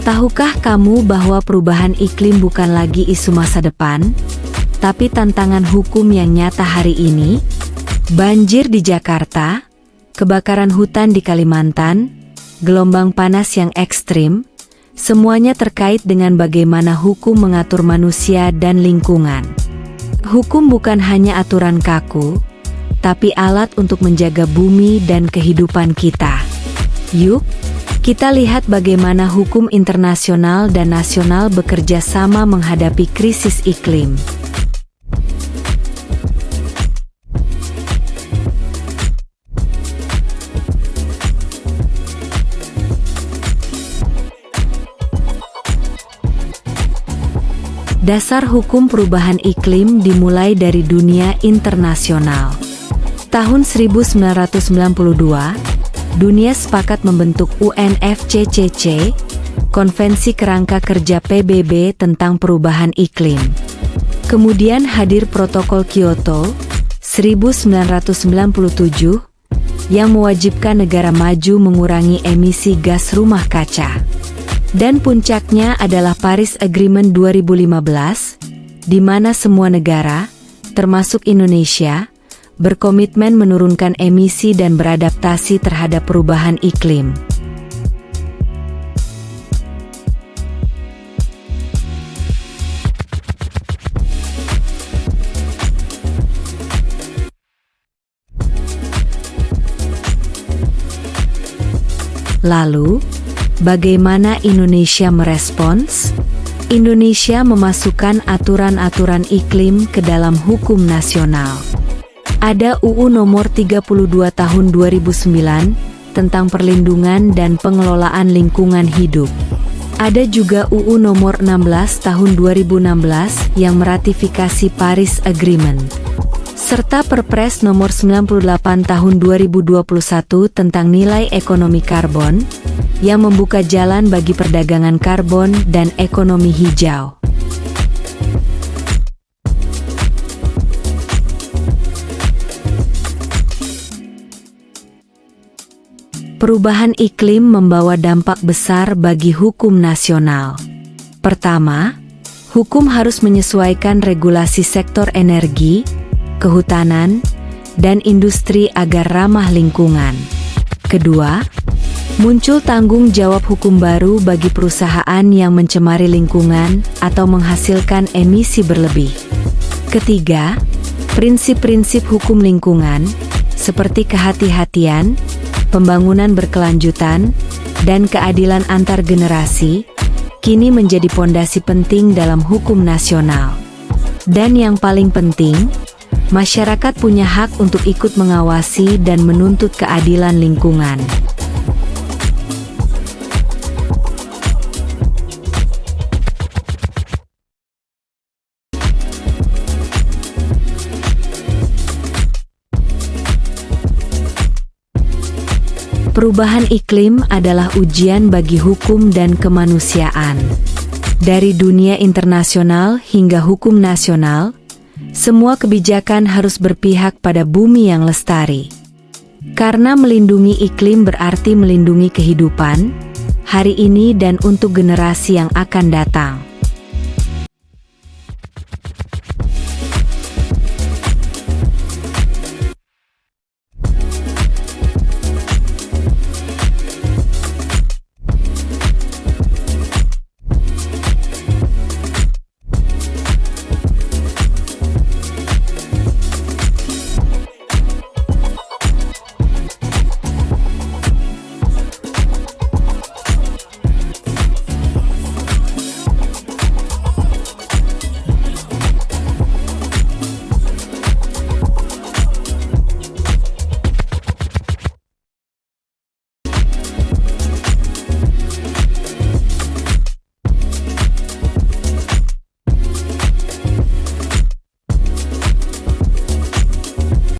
Tahukah kamu bahwa perubahan iklim bukan lagi isu masa depan, tapi tantangan hukum yang nyata hari ini? Banjir di Jakarta, kebakaran hutan di Kalimantan, gelombang panas yang ekstrim, semuanya terkait dengan bagaimana hukum mengatur manusia dan lingkungan. Hukum bukan hanya aturan kaku, tapi alat untuk menjaga bumi dan kehidupan kita. Yuk, kita lihat bagaimana hukum internasional dan nasional bekerja sama menghadapi krisis iklim. Dasar hukum perubahan iklim dimulai dari dunia internasional. Tahun 1992, dunia sepakat membentuk UNFCCC, Konvensi Kerangka Kerja PBB tentang Perubahan Iklim. Kemudian hadir Protokol Kyoto, 1997, yang mewajibkan negara maju mengurangi emisi gas rumah kaca. Dan puncaknya adalah Paris Agreement 2015, di mana semua negara, termasuk Indonesia, berkomitmen menurunkan emisi dan beradaptasi terhadap perubahan iklim. Lalu, bagaimana Indonesia merespons? Indonesia memasukkan aturan-aturan iklim ke dalam hukum nasional. Ada UU Nomor 32 Tahun 2009 tentang perlindungan dan pengelolaan lingkungan hidup. Ada juga UU Nomor 16 Tahun 2016 yang meratifikasi Paris Agreement. Serta Perpres Nomor 98 Tahun 2021 tentang nilai ekonomi karbon, yang membuka jalan bagi perdagangan karbon dan ekonomi hijau. Perubahan iklim membawa dampak besar bagi hukum nasional. Pertama, hukum harus menyesuaikan regulasi sektor energi, kehutanan, dan industri agar ramah lingkungan. Kedua, muncul tanggung jawab hukum baru bagi perusahaan yang mencemari lingkungan atau menghasilkan emisi berlebih. Ketiga, prinsip-prinsip hukum lingkungan, seperti kehati-hatian, pembangunan berkelanjutan, dan keadilan antar generasi, kini menjadi pondasi penting dalam hukum nasional. Dan yang paling penting, masyarakat punya hak untuk ikut mengawasi dan menuntut keadilan lingkungan. Perubahan iklim adalah ujian bagi hukum dan kemanusiaan. Dari dunia internasional hingga hukum nasional, semua kebijakan harus berpihak pada bumi yang lestari. Karena melindungi iklim berarti melindungi kehidupan, hari ini dan untuk generasi yang akan datang.